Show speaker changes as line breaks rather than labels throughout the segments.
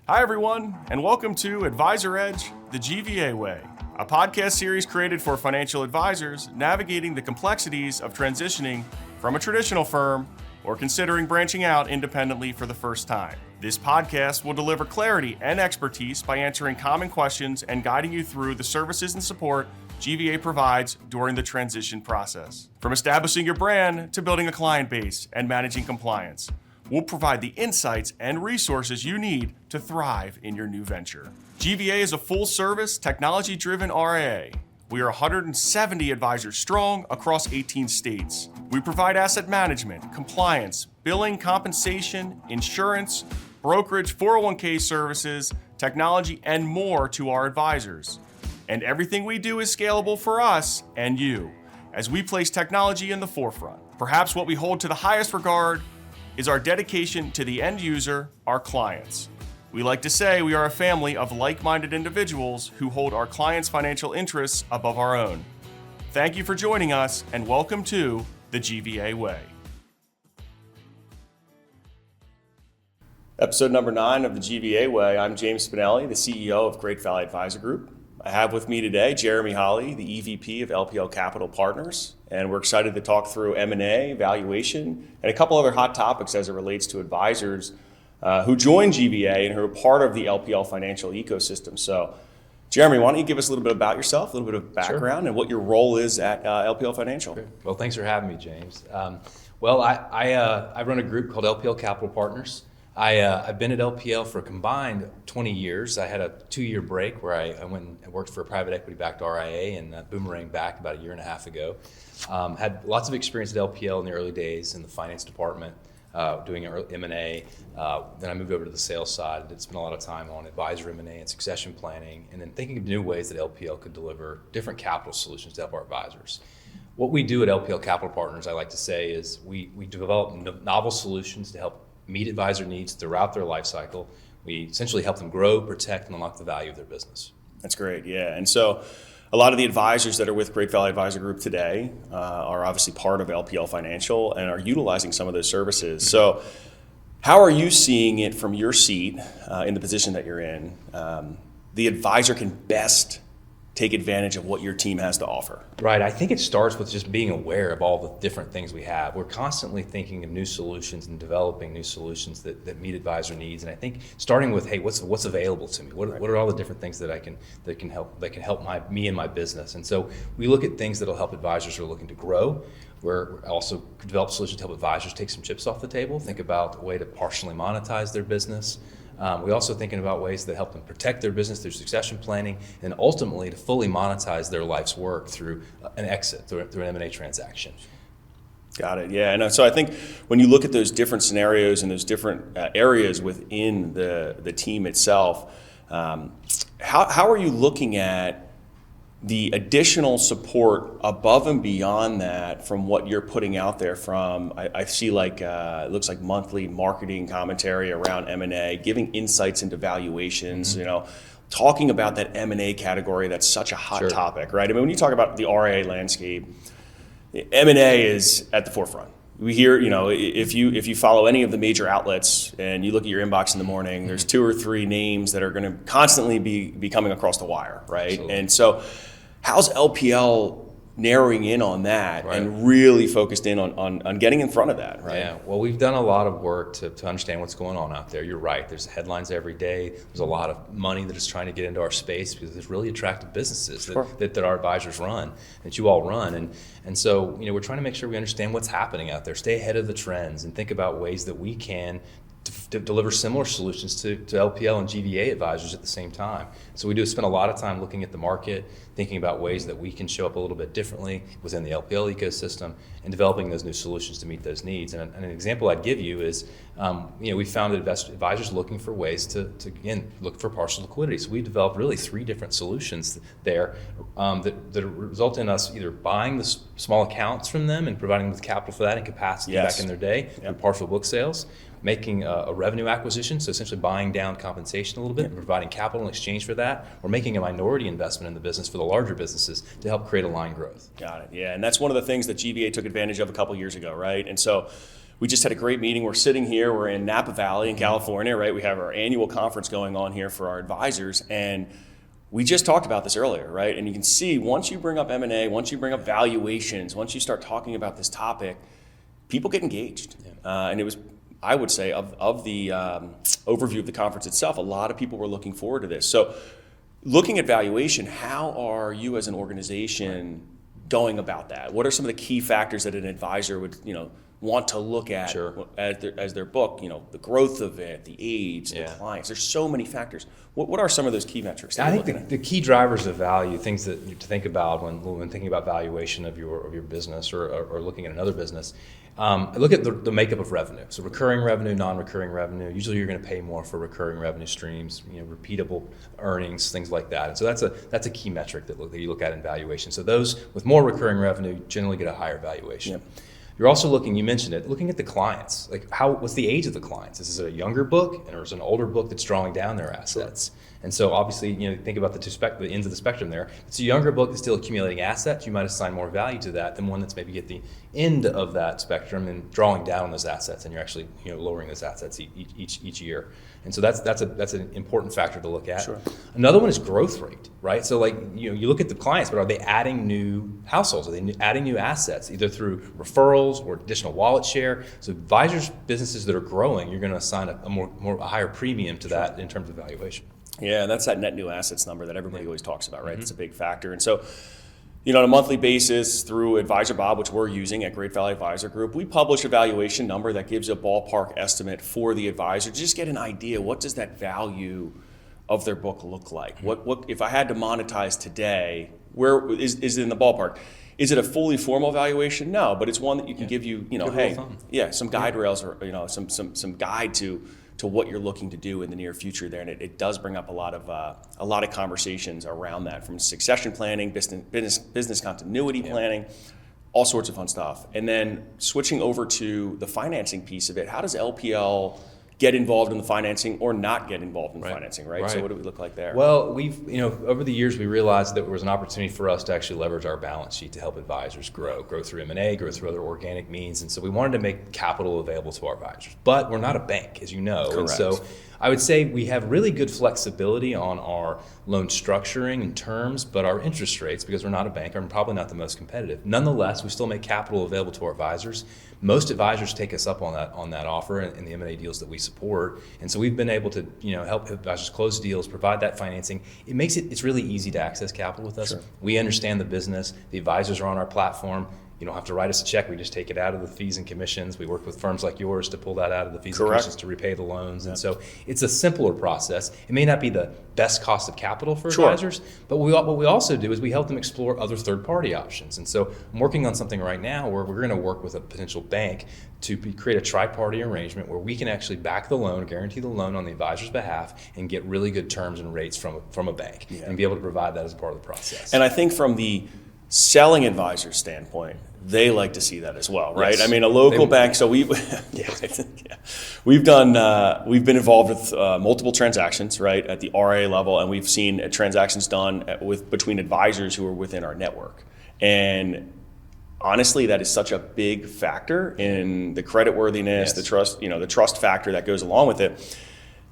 Hi, everyone, and welcome to Advisor Edge, the GVA Way, a podcast series created for financial advisors navigating the complexities of transitioning from a traditional firm or considering branching out independently for the first time. This podcast will deliver clarity and expertise by answering common questions and guiding you through the services and support GVA provides during the transition process. From establishing your brand to building a client base and managing compliance, we'll provide the insights and resources you need to thrive in your new venture. GVA is a full-service, technology-driven RIA. We are 170 advisors strong across 18 states. We provide asset management, compliance, billing, compensation, insurance, brokerage, 401k services, technology, and more to our advisors. And everything we do is scalable for us and you, as we place technology in the forefront. Perhaps what we hold to the highest regard is our dedication to the end user, our clients. We like to say we are a family of like-minded individuals who hold our clients' financial interests above our own. Thank you for joining us, and welcome to the GVA Way. Episode number 9 of the GVA Way. I'm James Spinelli, the CEO of Great Valley Advisor Group. I have with me today Jeremy Holly, the EVP of LPL Capital Partners, and we're excited to talk through M&A, valuation, and a couple other hot topics as it relates to advisors who join GVA and who are part of the LPL financial ecosystem. So, Jeremy, why don't you give us a little bit about yourself, a little bit of background, and what your role is at LPL Financial?
Sure. Well, thanks for having me, James. I run a group called LPL Capital Partners. I've been at LPL for a combined 20 years. I had a 2-year break where I went and worked for a private equity-backed RIA and boomeranged back about a year and a half ago. Had lots of experience at LPL in the early days in the finance department, doing M&A. Then I moved over to the sales side. Did spend a lot of time on advisor M&A and succession planning, and then thinking of new ways that LPL could deliver different capital solutions to help our advisors. What we do at LPL Capital Partners, I like to say, is we develop novel solutions to help meet advisor needs throughout their life cycle. We essentially help them grow, protect, and unlock the value of their business.
That's great, yeah. And so a lot of the advisors that are with Great Valley Advisor Group today are obviously part of LPL Financial and are utilizing some of those services. Mm-hmm. So how are you seeing it from your seat in the position that you're in? The advisor can best take advantage of what your team has to offer.
Right. I think it starts with just being aware of all the different things we have. We're constantly thinking of new solutions and developing new solutions that meet advisor needs. And I think starting with, hey, what's available to me? What are all the different things that can help me and my business? And so we look at things that'll help advisors who are looking to grow. We're also develop solutions to help advisors take some chips off the table, think about a way to partially monetize their business. We're also thinking about ways that help them protect their business through succession planning, and ultimately to fully monetize their life's work through an exit, through an M&A transaction.
Got it, yeah. And so I think when you look at those different scenarios and those different areas within the team itself, how are you looking at the additional support above and beyond that from what you're putting out there from, I see like, it looks like monthly marketing commentary around M&A, giving insights into valuations, mm-hmm. Talking about that M&A category, that's such a hot topic, right? I mean, when you talk about the RIA landscape, M&A is at the forefront. We hear, if you follow any of the major outlets and you look at your inbox in the morning, mm-hmm. there's 2 or 3 names that are going to constantly be coming across the wire, right? Absolutely. And so how's LPL narrowing in on that and really focused in on getting in front of that, right?
Yeah, well, we've done a lot of work to understand what's going on out there. You're right, there's headlines every day. There's a lot of money that is trying to get into our space because there's really attractive businesses that our advisors run, that you all run. And so, we're trying to make sure we understand what's happening out there, stay ahead of the trends, and think about ways that we can to deliver similar solutions to LPL and GVA advisors at the same time. So we do spend a lot of time looking at the market, thinking about ways that we can show up a little bit differently within the LPL ecosystem, and developing those new solutions to meet those needs. And an example I'd give you is, we found advisors looking for ways to again, look for partial liquidity. So we developed really 3 different solutions there that result in us either buying the small accounts from them and providing them with capital for that and capacity back in their day through partial book sales, making a revenue acquisition, so essentially buying down compensation a little bit and providing capital in exchange for that, or making a minority investment in the business for the larger businesses to help create aligned growth.
Got it, yeah, and that's one of the things that GVA took advantage of a couple years ago, right? And so we just had a great meeting. We're sitting here, we're in Napa Valley in California, right? We have our annual conference going on here for our advisors, and we just talked about this earlier, right? And you can see once you bring up M&A, once you bring up valuations, once you start talking about this topic, people get engaged. And it was, I would say, of the overview of the conference itself, a lot of people were looking forward to this. So looking at valuation, how are you as an organization going about that? What are some of the key factors that an advisor would, want to look at as their book, the growth of it, the age, the clients? There's so many factors. What are some of those key metrics?
I think the key drivers of value, things that to think about when thinking about valuation of your business or looking at another business, look at the makeup of revenue. So recurring revenue, non-recurring revenue. Usually you're going to pay more for recurring revenue streams, repeatable earnings, things like that. And so that's a key metric that you look at in valuation. So those with more recurring revenue generally get a higher valuation. Yep. You're also looking, you mentioned it, looking at the clients. Like what's the age of the clients? Is it a younger book or is it an older book that's drawing down their assets? Sure. And so obviously, think about the ends of the spectrum there. If it's a younger book that's still accumulating assets, you might assign more value to that than one that's maybe at the end of that spectrum and drawing down those assets, and you're actually lowering those assets each year. And so that's an important factor to look at.
Sure.
Another one is growth rate, right? So you look at the clients, but are they adding new households? Are they adding new assets, either through referrals or additional wallet share? So advisors, businesses that are growing, you're going to assign a higher premium to that in terms of valuation.
Yeah, that's that net new assets number that everybody always talks about, right? It's a big factor. And so, on a monthly basis through Advisor Bob, which we're using at Great Valley Advisor Group, we publish a valuation number that gives a ballpark estimate for the advisor to just get an idea, what does that value of their book look like? What if I had to monetize today, where is it in the ballpark? Is it a fully formal valuation? No, but it's one that you can give you, some guide rails or some guide to what you're looking to do in the near future there, and it does bring up a lot of conversations around that, from succession planning, business continuity planning, all sorts of fun stuff. And then switching over to the financing piece of it, how does LPL get involved in the financing or not get involved in the financing, right? So what do we look like there?
Well, we've, over the years, we realized that there was an opportunity for us to actually leverage our balance sheet to help advisors grow through M&A, grow through other organic means. And so we wanted to make capital available to our advisors. But we're not a bank, as you know.
Correct.
And so I would say we have really good flexibility on our loan structuring and terms, but our interest rates, because we're not a bank, are probably not the most competitive. Nonetheless, we still make capital available to our advisors. Most advisors take us up on that offer in the M&A deals that we support, and so we've been able to help advisors close deals, provide that financing. It's really easy to access capital with us.
Sure.
We understand the business. The advisors are on our platform. You don't have to write us a check. We just take it out of the fees and commissions. We work with firms like yours to pull that out of the fees and commissions to repay the loans. And so it's a simpler process. It may not be the best cost of capital for advisors, but what we also do is we help them explore other third-party options. And so I'm working on something right now where we're going to work with a potential bank to create a tri-party arrangement where we can actually back the loan, guarantee the loan on the advisor's behalf, and get really good terms and rates from a bank and be able to provide that as a part of the process.
And I think from the selling advisor standpoint, they like to see that as well, right?
Yes.
I mean, a local bank. So we've been involved with multiple transactions, right, at the RA level, and we've seen transactions done between advisors who are within our network. And honestly, that is such a big factor in the creditworthiness, the trust, the trust factor that goes along with it.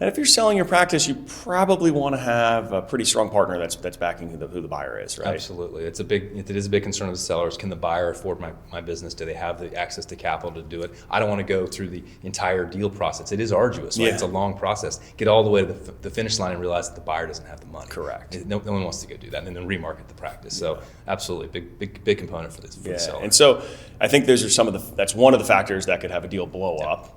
And if you're selling your practice, you probably want to have a pretty strong partner that's backing who the buyer is, right?
Absolutely. It is a big concern of the sellers. Can the buyer afford my business? Do they have the access to capital to do it? I don't want to go through the entire deal process. It is arduous, right? It's a long process. Get all the way to the finish line and realize that the buyer doesn't have the money.
Correct.
No one wants to go do that and then remarket the practice. So absolutely, big component for the seller.
And so I think those are that's one of the factors that could have a deal blow up.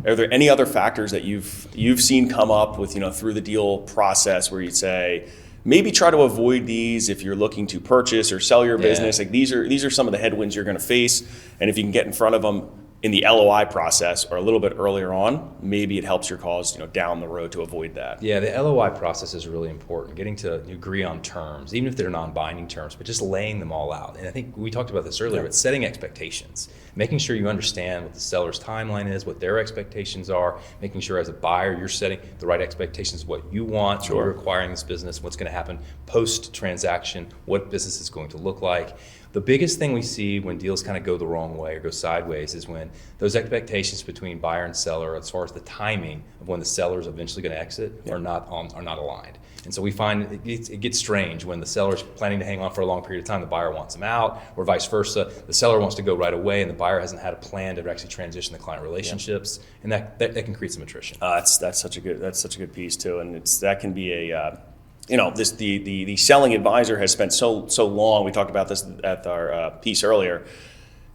Are there any other factors that you've seen come up with, through the deal process where you'd say, maybe try to avoid these if you're looking to purchase or sell your business? Like these are some of the headwinds you're going to face, and if you can get in front of them in the LOI process or a little bit earlier on, maybe it helps your cause, down the road to avoid that.
Yeah, the LOI process is really important. Getting to agree on terms, even if they're non-binding terms, but just laying them all out. And I think we talked about this earlier, but setting expectations, making sure you understand what the seller's timeline is, what their expectations are, making sure as a buyer you're setting the right expectations of what you want, what you're acquiring this business, what's going to happen post-transaction, what business is going to look like. The biggest thing we see when deals kind of go the wrong way or go sideways is when those expectations between buyer and seller, as far as the timing of when the seller is eventually going to exit, are not aligned. And so we find it gets strange when the seller's planning to hang on for a long period of time, the buyer wants them out, or vice versa. The seller wants to go right away, and the buyer hasn't had a plan to actually transition the client relationships, and that can create some attrition.
That's such a good piece too, and that can be a the selling advisor has spent so long. We talked about this at our piece earlier.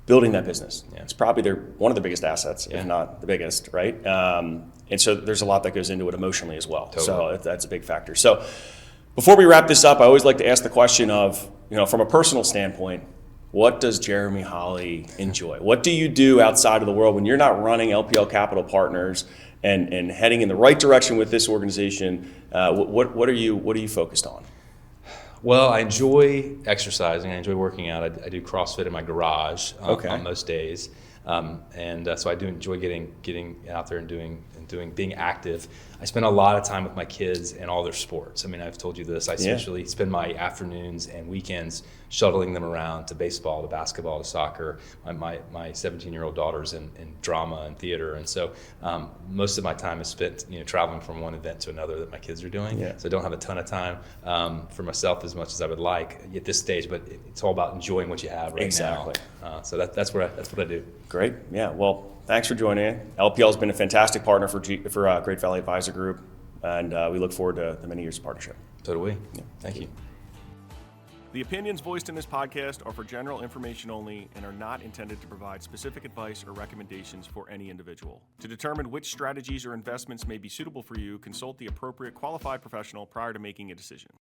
Building that business. Yeah. It's probably one of the biggest assets, if not the biggest, right? And so there's a lot that goes into it emotionally as well. Totally. So that's a big factor. So before we wrap this up, I always like to ask the question of, from a personal standpoint, what does Jeremy Holly enjoy? What do you do outside of the world when you're not running LPL Capital Partners and heading in the right direction with this organization? What are you focused on?
Well, I enjoy exercising. I enjoy working out. I do CrossFit in my garage on most days, and so I do enjoy getting out there and being active. I spend a lot of time with my kids and all their sports. I mean, I've told you this. I essentially spend my afternoons and weekends shuttling them around to baseball, to basketball, to soccer. My 17-year-old daughter's in drama and theater, and so most of my time is spent traveling from one event to another that my kids are doing. Yeah. So I don't have a ton of time for myself as much as I would like at this stage, but it's all about enjoying what you have right now. So that's what I do.
Great. Yeah. Well, thanks for joining in. LPL has been a fantastic partner for Great Valley Advisor Group, and we look forward to the many years of partnership.
So do we. Yeah. Thank you.
The opinions voiced in this podcast are for general information only and are not intended to provide specific advice or recommendations for any individual. To determine which strategies or investments may be suitable for you, consult the appropriate qualified professional prior to making a decision.